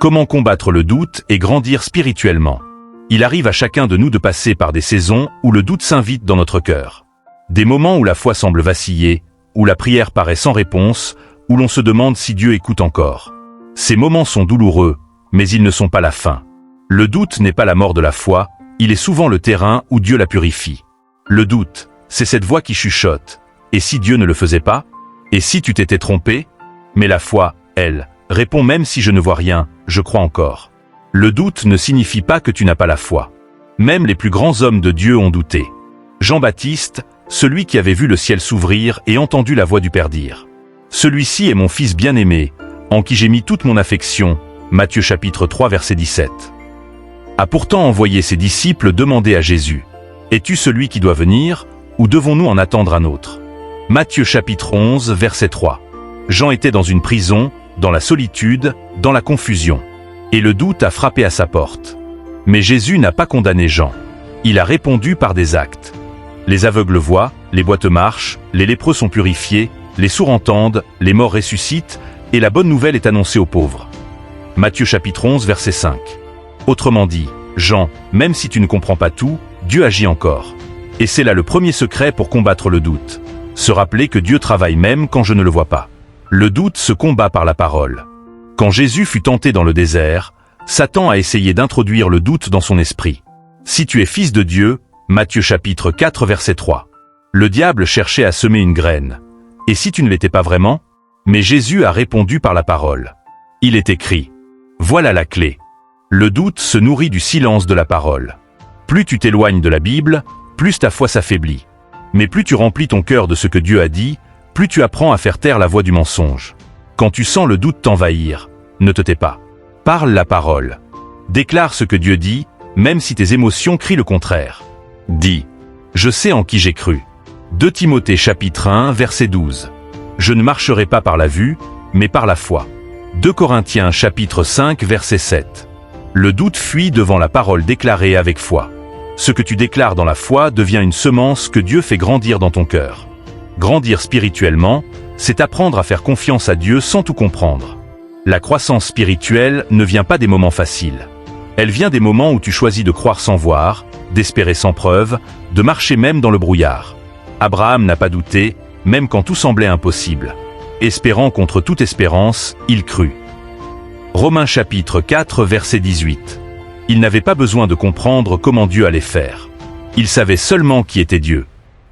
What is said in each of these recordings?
Comment combattre le doute et grandir spirituellement? Il arrive à chacun de nous de passer par des saisons où le doute s'invite dans notre cœur. Des moments où la foi semble vaciller, où la prière paraît sans réponse, où l'on se demande si Dieu écoute encore. Ces moments sont douloureux, mais ils ne sont pas la fin. Le doute n'est pas la mort de la foi, il est souvent le terrain où Dieu la purifie. Le doute, c'est cette voix qui chuchote. Et si Dieu ne le faisait pas? Et si tu t'étais trompé? Mais la foi, elle, répond même si je ne vois rien, je crois encore. Le doute ne signifie pas que tu n'as pas la foi. Même les plus grands hommes de Dieu ont douté. Jean-Baptiste, celui qui avait vu le ciel s'ouvrir et entendu la voix du Père dire: Celui-ci est mon fils bien-aimé, en qui j'ai mis toute mon affection. Matthieu chapitre 3 verset 17. A pourtant envoyé ses disciples demander à Jésus: Es-tu celui qui doit venir, ou devons-nous en attendre un autre? Matthieu chapitre 11 verset 3. Jean était dans une prison, dans la solitude, dans la confusion. Et le doute a frappé à sa porte. Mais Jésus n'a pas condamné Jean. Il a répondu par des actes. Les aveugles voient, les boiteux marchent, les lépreux sont purifiés, les sourds entendent, les morts ressuscitent, et la bonne nouvelle est annoncée aux pauvres. Matthieu chapitre 11 verset 5. Autrement dit, Jean, même si tu ne comprends pas tout, Dieu agit encore. Et c'est là le premier secret pour combattre le doute. Se rappeler que Dieu travaille même quand je ne le vois pas. Le doute se combat par la parole. Quand Jésus fut tenté dans le désert, Satan a essayé d'introduire le doute dans son esprit. Si tu es fils de Dieu, Matthieu chapitre 4 verset 3. Le diable cherchait à semer une graine. Et si tu ne l'étais pas vraiment? Mais Jésus a répondu par la parole. Il est écrit. Voilà la clé. Le doute se nourrit du silence de la parole. Plus tu t'éloignes de la Bible, plus ta foi s'affaiblit. Mais plus tu remplis ton cœur de ce que Dieu a dit, plus tu apprends à faire taire la voix du mensonge. Quand tu sens le doute t'envahir, ne te tais pas. Parle la parole. Déclare ce que Dieu dit, même si tes émotions crient le contraire. Dis: Je sais en qui j'ai cru. 2 Timothée chapitre 1 verset 12. Je ne marcherai pas par la vue, mais par la foi. 2 Corinthiens chapitre 5 verset 7. Le doute fuit devant la parole déclarée avec foi. Ce que tu déclares dans la foi devient une semence que Dieu fait grandir dans ton cœur. Grandir spirituellement, c'est apprendre à faire confiance à Dieu sans tout comprendre. La croissance spirituelle ne vient pas des moments faciles. Elle vient des moments où tu choisis de croire sans voir, d'espérer sans preuve, de marcher même dans le brouillard. Abraham n'a pas douté, même quand tout semblait impossible. Espérant contre toute espérance, il crut. Romains chapitre 4 verset 18. Il n'avait pas besoin de comprendre comment Dieu allait faire. Il savait seulement qui était Dieu.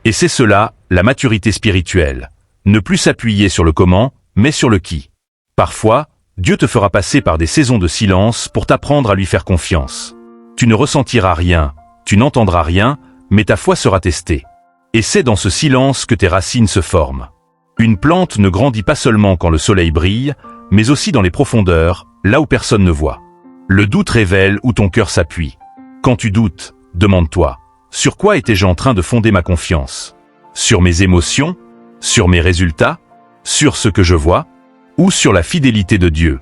Et c'est cela, la maturité spirituelle. Ne plus s'appuyer sur le comment, mais sur le qui. Parfois, Dieu te fera passer par des saisons de silence pour t'apprendre à lui faire confiance. Tu ne ressentiras rien, tu n'entendras rien, mais ta foi sera testée. Et c'est dans ce silence que tes racines se forment. Une plante ne grandit pas seulement quand le soleil brille, mais aussi dans les profondeurs, là où personne ne voit. Le doute révèle où ton cœur s'appuie. Quand tu doutes, demande-toi: sur quoi étais-je en train de fonder ma confiance? Sur mes émotions? Sur mes résultats? Sur ce que je vois? Ou sur la fidélité de Dieu?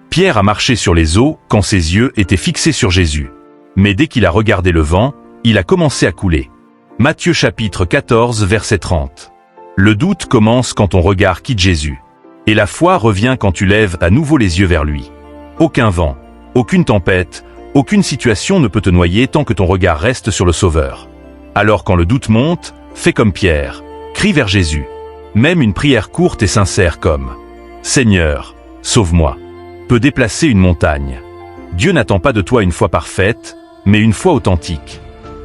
Pierre a marché sur les eaux quand ses yeux étaient fixés sur Jésus. Mais dès qu'il a regardé le vent, il a commencé à couler. Matthieu chapitre 14 verset 30. Le doute commence quand ton regard quitte Jésus. Et la foi revient quand tu lèves à nouveau les yeux vers lui. Aucun vent, aucune tempête, aucune situation ne peut te noyer tant que ton regard reste sur le Sauveur. Alors quand le doute monte, fais comme Pierre, crie vers Jésus. Même une prière courte et sincère comme « Seigneur, sauve-moi » peut déplacer une montagne. Dieu n'attend pas de toi une foi parfaite, mais une foi authentique.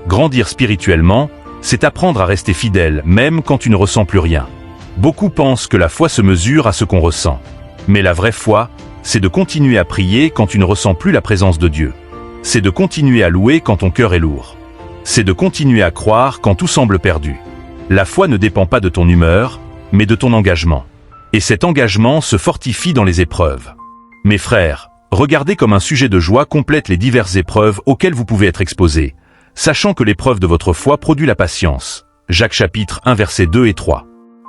Grandir spirituellement, c'est apprendre à rester fidèle même quand tu ne ressens plus rien. Beaucoup pensent que la foi se mesure à ce qu'on ressent. Mais la vraie foi, c'est de continuer à prier quand tu ne ressens plus la présence de Dieu. C'est de continuer à louer quand ton cœur est lourd. C'est de continuer à croire quand tout semble perdu. La foi ne dépend pas de ton humeur, mais de ton engagement. Et cet engagement se fortifie dans les épreuves. Mes frères, regardez comme un sujet de joie complète les diverses épreuves auxquelles vous pouvez être exposés, sachant que l'épreuve de votre foi produit la patience. Jacques chapitre 1 versets 2 et 3.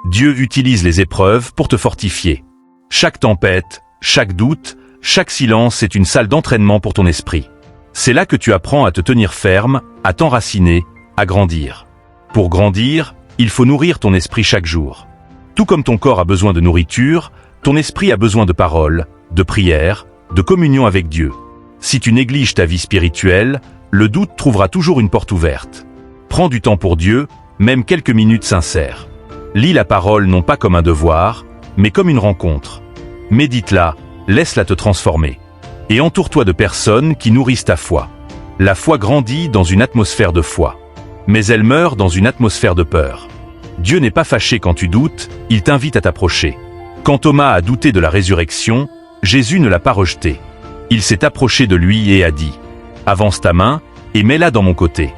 Dieu utilise les épreuves pour te fortifier. Chaque tempête, chaque doute, chaque silence est une salle d'entraînement pour ton esprit. C'est là que tu apprends à te tenir ferme, à t'enraciner, à grandir. Pour grandir, il faut nourrir ton esprit chaque jour. Tout comme ton corps a besoin de nourriture, ton esprit a besoin de paroles, de prières, de communion avec Dieu. Si tu négliges ta vie spirituelle, le doute trouvera toujours une porte ouverte. Prends du temps pour Dieu, même quelques minutes sincères. Lis la parole non pas comme un devoir, mais comme une rencontre. Médite-la, laisse-la te transformer. Et entoure-toi de personnes qui nourrissent ta foi. La foi grandit dans une atmosphère de foi. Mais elle meurt dans une atmosphère de peur. Dieu n'est pas fâché quand tu doutes, il t'invite à t'approcher. Quand Thomas a douté de la résurrection, Jésus ne l'a pas rejeté. Il s'est approché de lui et a dit « Avance ta main et mets-la dans mon côté ».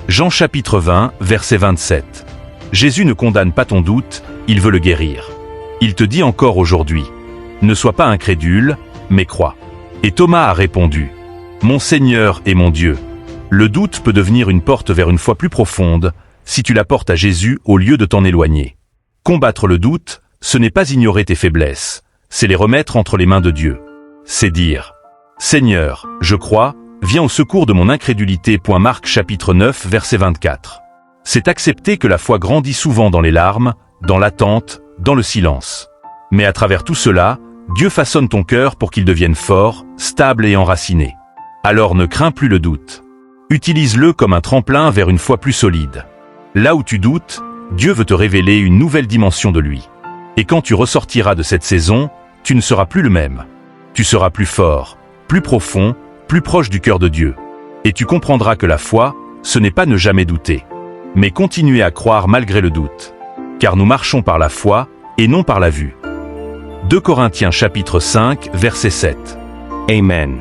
Jean chapitre 20, verset 27. Jésus ne condamne pas ton doute, il veut le guérir. Il te dit encore aujourd'hui « Ne sois pas incrédule, mais crois ». Et Thomas a répondu « Mon Seigneur et mon Dieu ». Le doute peut devenir une porte vers une foi plus profonde si tu la portes à Jésus au lieu de t'en éloigner. Combattre le doute, ce n'est pas ignorer tes faiblesses, c'est les remettre entre les mains de Dieu. C'est dire « Seigneur, je crois, viens au secours de mon incrédulité. » Marc chapitre 9 verset 24. C'est accepter que la foi grandit souvent dans les larmes, dans l'attente, dans le silence. Mais à travers tout cela, Dieu façonne ton cœur pour qu'il devienne fort, stable et enraciné. Alors ne crains plus le doute. Utilise-le comme un tremplin vers une foi plus solide. Là où tu doutes, Dieu veut te révéler une nouvelle dimension de lui. Et quand tu ressortiras de cette saison, tu ne seras plus le même. Tu seras plus fort, plus profond, plus proche du cœur de Dieu. Et tu comprendras que la foi, ce n'est pas ne jamais douter, mais continuer à croire malgré le doute. Car nous marchons par la foi et non par la vue. 2 Corinthiens chapitre 5 verset 7. Amen.